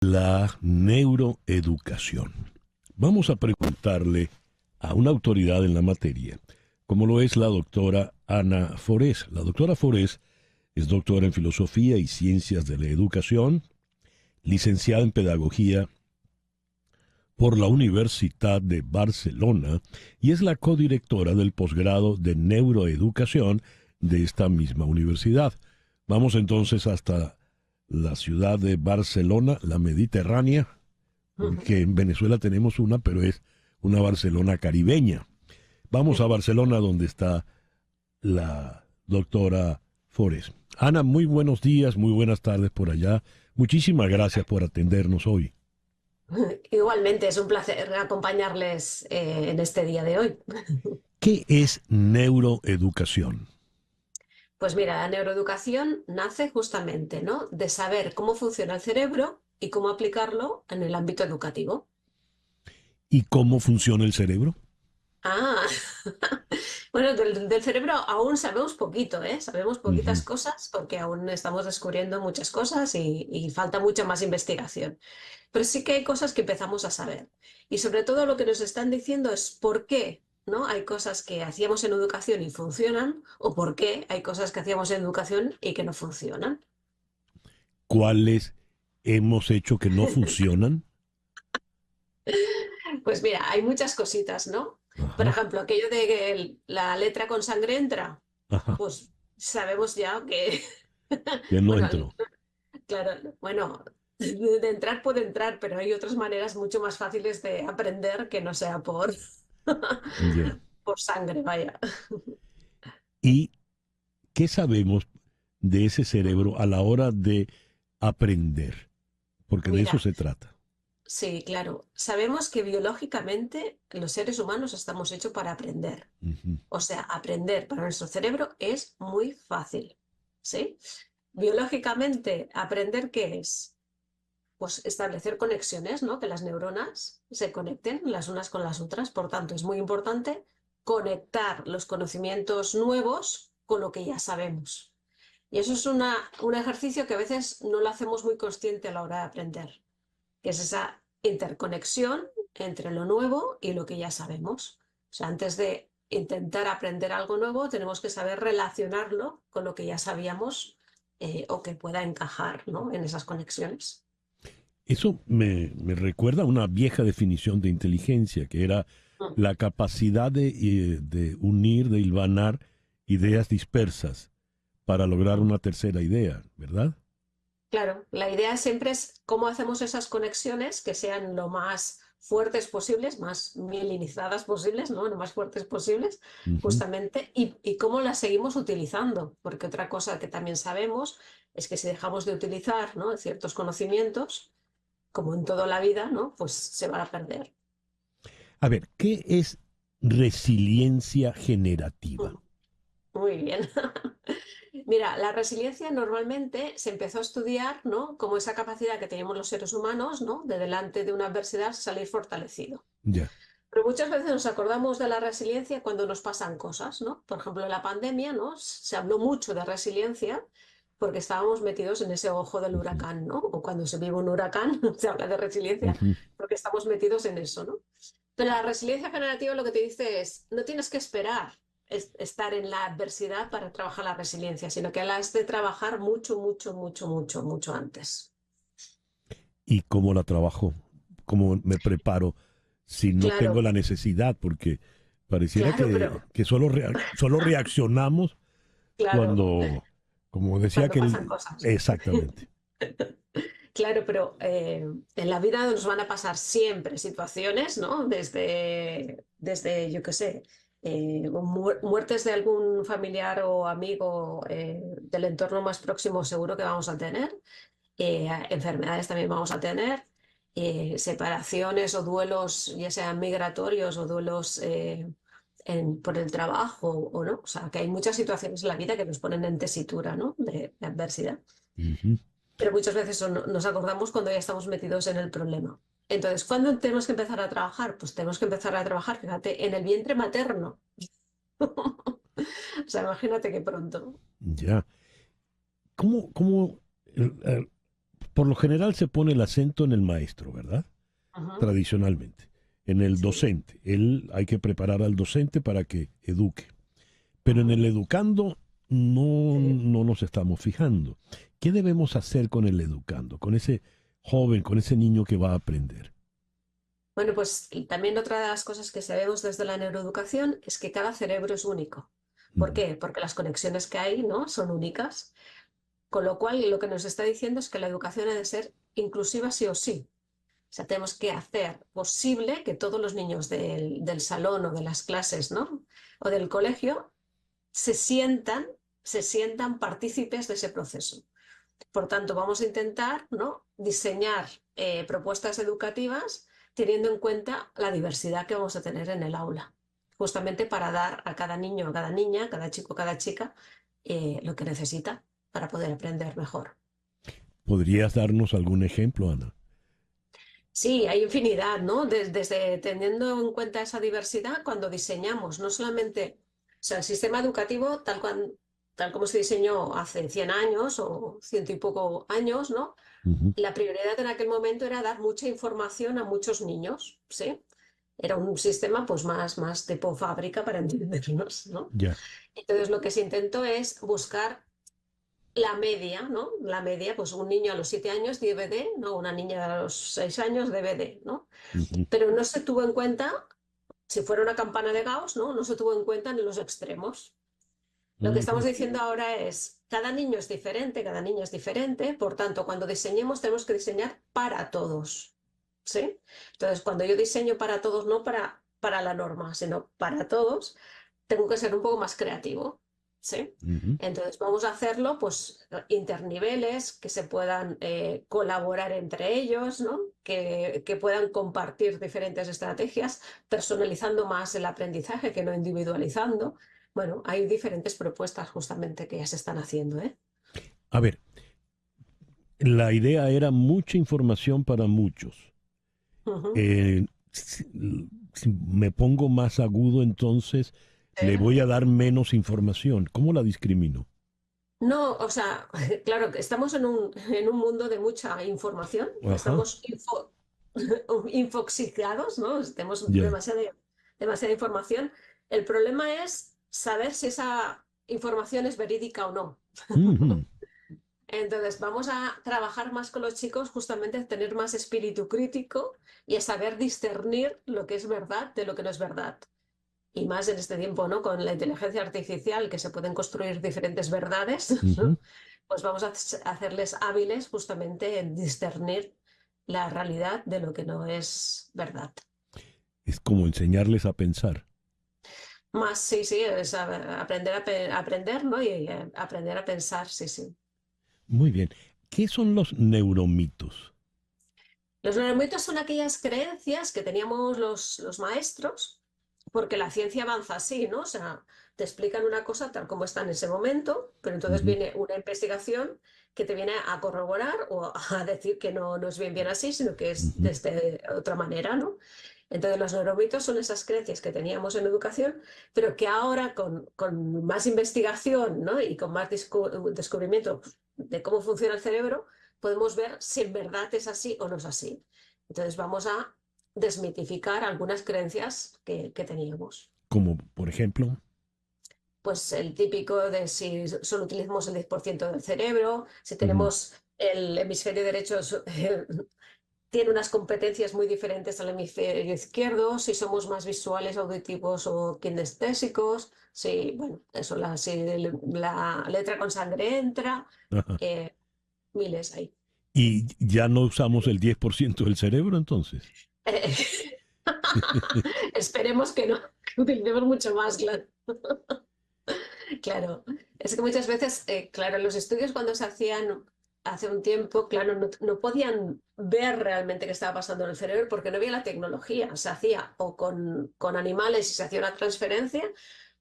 La neuroeducación. Vamos a preguntarle a una autoridad en la materia, como lo es la doctora Ana Forés. La doctora Forés es doctora en Filosofía y Ciencias de la Educación, licenciada en Pedagogía por la Universidad de Barcelona y es la codirectora del posgrado de Neuroeducación de esta misma universidad. Vamos entonces hasta la ciudad de Barcelona, la Mediterránea, porque en Venezuela tenemos una, pero es una Barcelona caribeña. Vamos a Barcelona, donde está la doctora Forés. Ana, muy buenos días, muy buenas tardes por allá. Muchísimas gracias por atendernos hoy. Igualmente, es un placer acompañarles en este día de hoy. ¿Qué es neuroeducación? Pues mira, la neuroeducación nace justamente, ¿no?, de saber cómo funciona el cerebro y cómo aplicarlo en el ámbito educativo. ¿Y cómo funciona el cerebro? Ah, bueno, del cerebro aún sabemos poquito, ¿eh? Sabemos poquitas Ujú. cosas porque aún estamos descubriendo muchas cosas y falta mucha más investigación. Pero sí que hay cosas que empezamos a saber. Y sobre todo lo que nos están diciendo es por qué, ¿no? Hay cosas que hacíamos en educación y funcionan, o por qué hay cosas que hacíamos en educación y que no funcionan. ¿Cuáles hemos hecho que no funcionan? Pues mira, hay muchas cositas, ¿no? Por Ajá, ejemplo, aquello de que la letra con sangre entra, ajá, pues sabemos ya que, que no bueno, entró. claro, bueno, de entrar puede entrar, pero hay otras maneras mucho más fáciles de aprender que no sea por, Ya. por sangre, vaya. ¿Y qué sabemos de ese cerebro a la hora de aprender? Porque de eso Mira, se trata. sí, claro. Sabemos que biológicamente los seres humanos estamos hechos para aprender. Ujú. O sea, aprender para nuestro cerebro es muy fácil. ¿Sí? Biológicamente, ¿aprender qué es? Pues establecer conexiones, ¿no? Que las neuronas se conecten las unas con las otras. Por tanto, es muy importante conectar los conocimientos nuevos con lo que ya sabemos. Y eso es un ejercicio que a veces no lo hacemos muy consciente a la hora de aprender, que es esa interconexión entre lo nuevo y lo que ya sabemos. O sea, antes de intentar aprender algo nuevo, tenemos que saber relacionarlo con lo que ya sabíamos, o que pueda encajar, ¿no?, en esas conexiones. Eso me recuerda a una vieja definición de inteligencia, que era Mm. la capacidad de unir, de hilvanar ideas dispersas para lograr una tercera idea, ¿verdad? Claro, la idea siempre es cómo hacemos esas conexiones que sean lo más fuertes posibles, más mielinizadas posibles, ¿no?, lo más fuertes posibles, Ujú. justamente, y cómo las seguimos utilizando, porque otra cosa que también sabemos es que si dejamos de utilizar, ¿no?, ciertos conocimientos, como en toda la vida, ¿no?, pues se van a perder. A ver, ¿qué es resiliencia generativa? Mm. Muy bien. Mira, la resiliencia normalmente se empezó a estudiar, ¿no?, como esa capacidad que tenemos los seres humanos, ¿no?, de delante de una adversidad salir fortalecido. Ya. Pero muchas veces nos acordamos de la resiliencia cuando nos pasan cosas, ¿no? Por ejemplo, en la pandemia, ¿no?, se habló mucho de resiliencia porque estábamos metidos en ese ojo del Ujú, huracán, ¿no? O cuando se vive un huracán, se habla de resiliencia ujú. porque estamos metidos en eso, ¿no? Pero la resiliencia generativa lo que te dice es, no tienes que esperar estar en la adversidad para trabajar la resiliencia, sino que la has de trabajar mucho, mucho, mucho, mucho, mucho antes. ¿Y cómo la trabajo? ¿Cómo me preparo si no tengo Claro, la necesidad? Porque pareciera claro, que solo, solo reaccionamos claro, cuando, como decía cuando que pasan cosas. exactamente. Claro, pero en la vida nos van a pasar siempre situaciones, ¿no? Desde yo qué sé, muertes de algún familiar o amigo del entorno más próximo seguro que vamos a tener, enfermedades también vamos a tener, separaciones o duelos, ya sean migratorios o duelos por el trabajo o no. O sea, que hay muchas situaciones en la vida que nos ponen en tesitura, ¿no?, de adversidad. Ujú. Pero muchas veces nos acordamos cuando ya estamos metidos en el problema. Entonces, ¿cuándo tenemos que empezar a trabajar? Pues tenemos que empezar a trabajar, fíjate, en el vientre materno. O sea, imagínate qué pronto. Ya. ¿Cómo Por lo general se pone el acento en el maestro, ¿verdad? Ujú, Tradicionalmente. En el sí, docente. Hay que preparar al docente para que eduque. Pero en ujú, el educando no, sí. no nos estamos fijando. ¿Qué debemos hacer con el educando, con ese joven, con ese niño que va a aprender? Bueno, pues y también otra de las cosas que sabemos desde la neuroeducación es que cada cerebro es único. ¿Por Ujú, qué? Porque las conexiones que hay, ¿no? Son únicas. Con lo cual, lo que nos está diciendo es que la educación ha de ser inclusiva sí o sí. O sea, tenemos que hacer posible que todos los niños del salón o de las clases, ¿no? O del colegio se sientan, se sientan partícipes de ese proceso. Por tanto, vamos a intentar, ¿no? Diseñar propuestas educativas teniendo en cuenta la diversidad que vamos a tener en el aula, justamente para dar a cada niño, a cada niña, a cada chico, a cada chica, lo que necesita para poder aprender mejor. ¿Podrías darnos algún ejemplo, Ana? Sí, hay infinidad, ¿no? Desde teniendo en cuenta esa diversidad, cuando diseñamos, no solamente, o sea, el sistema educativo tal como se diseñó hace 100 años o ciento y poco años, ¿no? Ujú, La prioridad en aquel momento era dar mucha información a muchos niños, ¿sí? Era un sistema pues más tipo fábrica para entendernos, ¿no? ya. Entonces lo que se intentó es buscar la media, ¿no? La media, pues un niño a los 7 años debe de, ¿no? Una niña a los 6 años debe de, ¿no? Ujú, Pero no se tuvo en cuenta, si fuera una campana de Gauss, ¿no? No se tuvo en cuenta en los extremos. Lo que estamos ujú, diciendo ahora es, cada niño es diferente, cada niña es diferente, por tanto, cuando diseñemos tenemos que diseñar para todos, ¿sí? Entonces, cuando yo diseño para todos, no para la norma, sino para todos, tengo que ser un poco más creativo, ¿sí? ujú. Entonces, vamos a hacerlo, pues, interniveles, que se puedan colaborar entre ellos, ¿no? Que puedan compartir diferentes estrategias, personalizando más el aprendizaje que no individualizando. Bueno, hay diferentes propuestas justamente que ya se están haciendo, ¿eh? A ver, la idea era mucha información para muchos. Ujú. Si me pongo más agudo, entonces le ¿Eh? voy a dar menos información. ¿Cómo la discrimino? No, o sea, claro que estamos en un mundo de mucha información, Ajá, estamos infoxicados, ¿no? Tenemos ya. demasiada información. El problema es saber si esa información es verídica o no. Ujú, Entonces, vamos a trabajar más con los chicos, justamente a tener más espíritu crítico y a saber discernir lo que es verdad de lo que no es verdad. Y más en este tiempo, ¿no? Con la inteligencia artificial, que se pueden construir diferentes verdades, ujú. ¿no? Pues vamos a hacerles hábiles justamente en discernir la realidad de lo que no es verdad. Es como enseñarles a pensar. Más, sí, sí, es aprender aprender, ¿no? Y aprender a pensar, sí, sí. Muy bien. ¿Qué son los neuromitos? Los neuromitos son aquellas creencias que teníamos los maestros, porque la ciencia avanza así, ¿no? O sea, te explican una cosa tal como está en ese momento, pero entonces Ujú, viene una investigación que te viene a corroborar o a decir que no es bien así, sino que es ujú. de otra manera, ¿no? Entonces los neuromitos son esas creencias que teníamos en educación, pero que ahora con más investigación, ¿no? Y con más descubrimiento de cómo funciona el cerebro, podemos ver si en verdad es así o no es así. Entonces vamos a desmitificar algunas creencias que teníamos. Como, por ejemplo. Pues el típico de si solo utilizamos el 10% del cerebro, si Ujú, tenemos el hemisferio derecho tiene unas competencias muy diferentes al hemisferio izquierdo, si somos más visuales, auditivos o kinestésicos, si, bueno, eso, si la letra con sangre entra, ajá. eh, miles hay. Y ya no usamos el 10% del cerebro, entonces. Eh, Esperemos que no, que utilicemos mucho más, claro. Claro, es que muchas veces, claro, los estudios cuando se hacían hace un tiempo, claro, no podían ver realmente qué estaba pasando en el cerebro porque no había la tecnología. Se hacía o con animales y se hacía una transferencia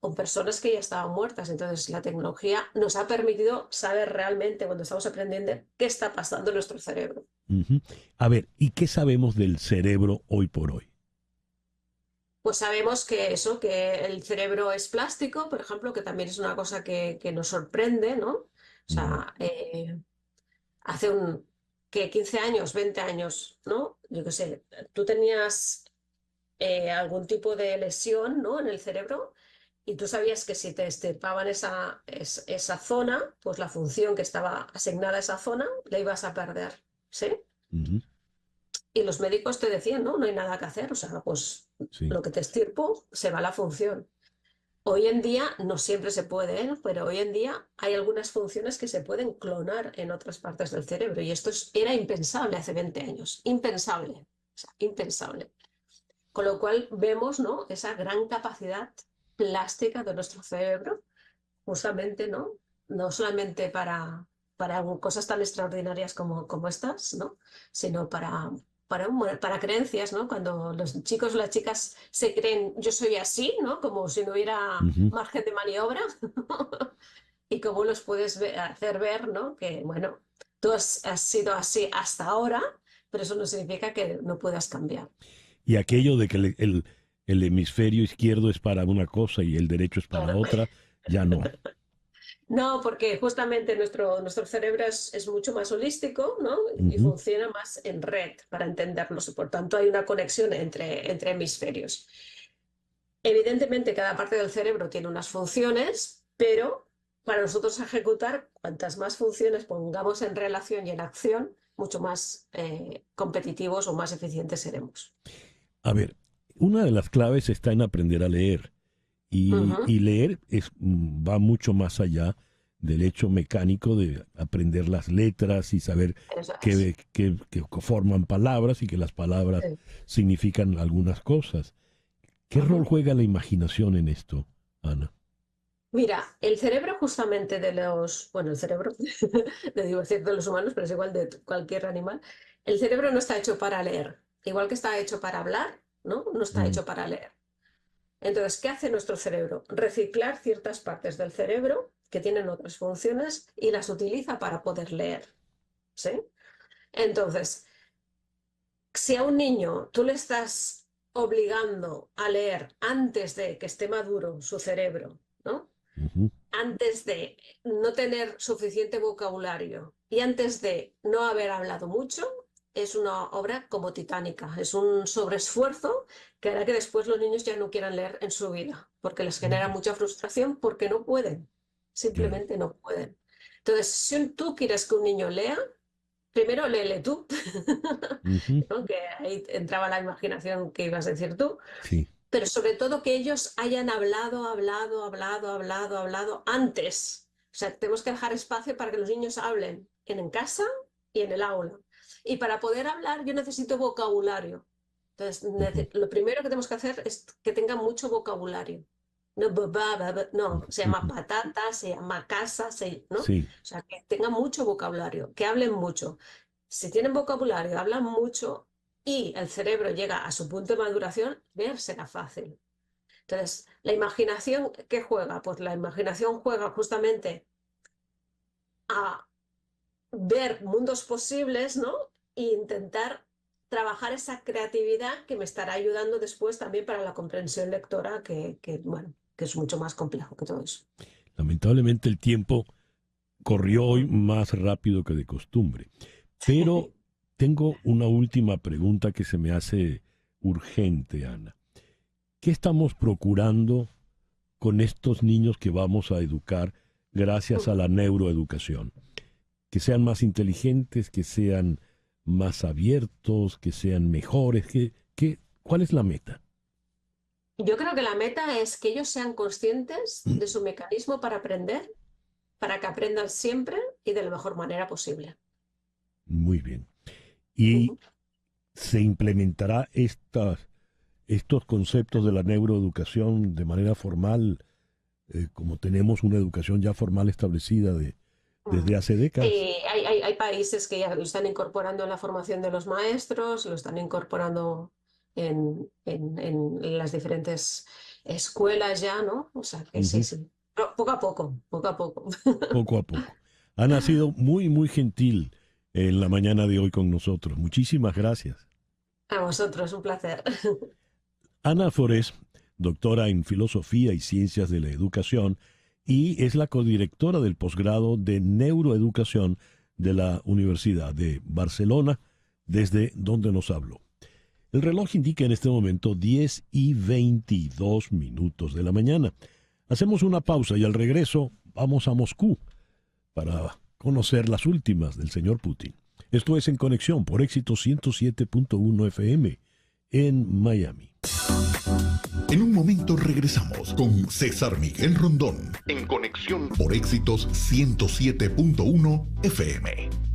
con personas que ya estaban muertas. Entonces, la tecnología nos ha permitido saber realmente cuando estamos aprendiendo qué está pasando en nuestro cerebro. Ujú. A ver, ¿y qué sabemos del cerebro hoy por hoy? Pues sabemos que eso, que el cerebro es plástico, por ejemplo, que también es una cosa que nos sorprende, ¿no? O Ujú, sea, hace un, que 15 años, 20 años, ¿no? Yo qué sé, tú tenías algún tipo de lesión, ¿no? En el cerebro y tú sabías que si te extirpaban esa zona, pues la función que estaba asignada a esa zona la ibas a perder, ¿sí? Ujú. Y los médicos te decían, no, no hay nada que hacer, o sea, pues Sí. lo que te extirpo se va la función. Hoy en día no siempre se puede, ¿eh? Pero hoy en día hay algunas funciones que se pueden clonar en otras partes del cerebro y era impensable hace 20 años, impensable, o sea, impensable. Con lo cual vemos, ¿no? Esa gran capacidad plástica de nuestro cerebro, justamente, ¿no? No solamente para cosas tan extraordinarias como estas, ¿no? Sino para creencias, ¿no? Cuando los chicos o las chicas se creen, yo soy así, ¿no? Como si no hubiera Ujú. margen de maniobra. Y cómo los puedes hacer ver, ¿no? Que, bueno, tú has sido así hasta ahora, pero eso no significa que no puedas cambiar. Y aquello de que el hemisferio izquierdo es para una cosa y el derecho es para Claro. otra, ya no. No, porque justamente nuestro cerebro es mucho más holístico, ¿no? Y Ujú. funciona más en red para entendernos. Y por tanto, hay una conexión entre hemisferios. Evidentemente, cada parte del cerebro tiene unas funciones, pero para nosotros ejecutar, cuantas más funciones pongamos en relación y en acción, mucho más competitivos o más eficientes seremos. A ver, una de las claves está en aprender a leer. Ujú, Y leer va mucho más allá del hecho mecánico de aprender las letras y saber eso es. que forman palabras y que las palabras Sí. significan algunas cosas. ¿Qué rol Ujú. juega la imaginación en esto, Ana? Mira, el cerebro justamente bueno, el cerebro, le digo decir de los humanos, pero es igual de cualquier animal, el cerebro no está hecho para leer, igual que está hecho para hablar, ¿no? No está Mm, hecho para leer. Entonces, ¿qué hace nuestro cerebro? Reciclar ciertas partes del cerebro que tienen otras funciones y las utiliza para poder leer, ¿sí? Entonces, si a un niño tú le estás obligando a leer antes de que esté maduro su cerebro, ¿no? ujú, Antes de no tener suficiente vocabulario y antes de no haber hablado mucho, es una obra como titánica, es un sobreesfuerzo que hará que después los niños ya no quieran leer en su vida, porque les genera mm, mucha frustración porque no pueden, claro. simplemente no pueden. Entonces, si tú quieres que un niño lea, primero léele tú, Ujú, ¿no? Que ahí entraba la imaginación que ibas a decir tú, sí. pero sobre todo que ellos hayan hablado antes. O sea, tenemos que dejar espacio para que los niños hablen en casa y en el aula. Y para poder hablar yo necesito vocabulario. Entonces, Ujú, lo primero que tenemos que hacer es que tengan mucho vocabulario. No, no, se llama ujú, patata, se llama casa, ¿no? O sí. sea, que tengan mucho vocabulario, que hablen mucho. Si tienen vocabulario, hablan mucho, y el cerebro llega a su punto de maduración, leer será fácil. Entonces, la imaginación, ¿qué juega? Pues la imaginación juega justamente a ver mundos posibles, ¿no? E intentar trabajar esa creatividad que me estará ayudando después también para la comprensión lectora, bueno, que es mucho más complejo que todo eso. Lamentablemente el tiempo corrió hoy más rápido que de costumbre. Pero tengo una última pregunta que se me hace urgente, Ana. ¿Qué estamos procurando con estos niños que vamos a educar gracias a la neuroeducación? Que sean más inteligentes, que sean más abiertos, que sean mejores. ¿Cuál es la meta? Yo creo que la meta es que ellos sean conscientes de su mecanismo para aprender, para que aprendan siempre y de la mejor manera posible. Muy bien. ¿Y Ujú. se implementará estos conceptos de la neuroeducación de manera formal, como tenemos una educación ya formal establecida Mm. desde hace décadas? Hay países que ya lo están incorporando en la formación de los maestros, lo están incorporando en las diferentes escuelas ya, ¿no? O sea que sí, Ujú, sí. Pero poco a poco, poco a poco. poco a poco. Ana ha sido muy, muy gentil en la mañana de hoy con nosotros. Muchísimas gracias. A vosotros, un placer. Ana Forés, doctora en Filosofía y Ciencias de la Educación, y es la codirectora del posgrado de Neuroeducación de la Universidad de Barcelona, desde donde nos habló. El reloj indica en este momento 10:22 de la mañana. Hacemos una pausa y al regreso vamos a Moscú para conocer las últimas del señor Putin. Esto es En Conexión por Éxito 107.1 FM en Miami. En un momento regresamos con César Miguel Rondón en Conexión por Éxitos 107.1 FM.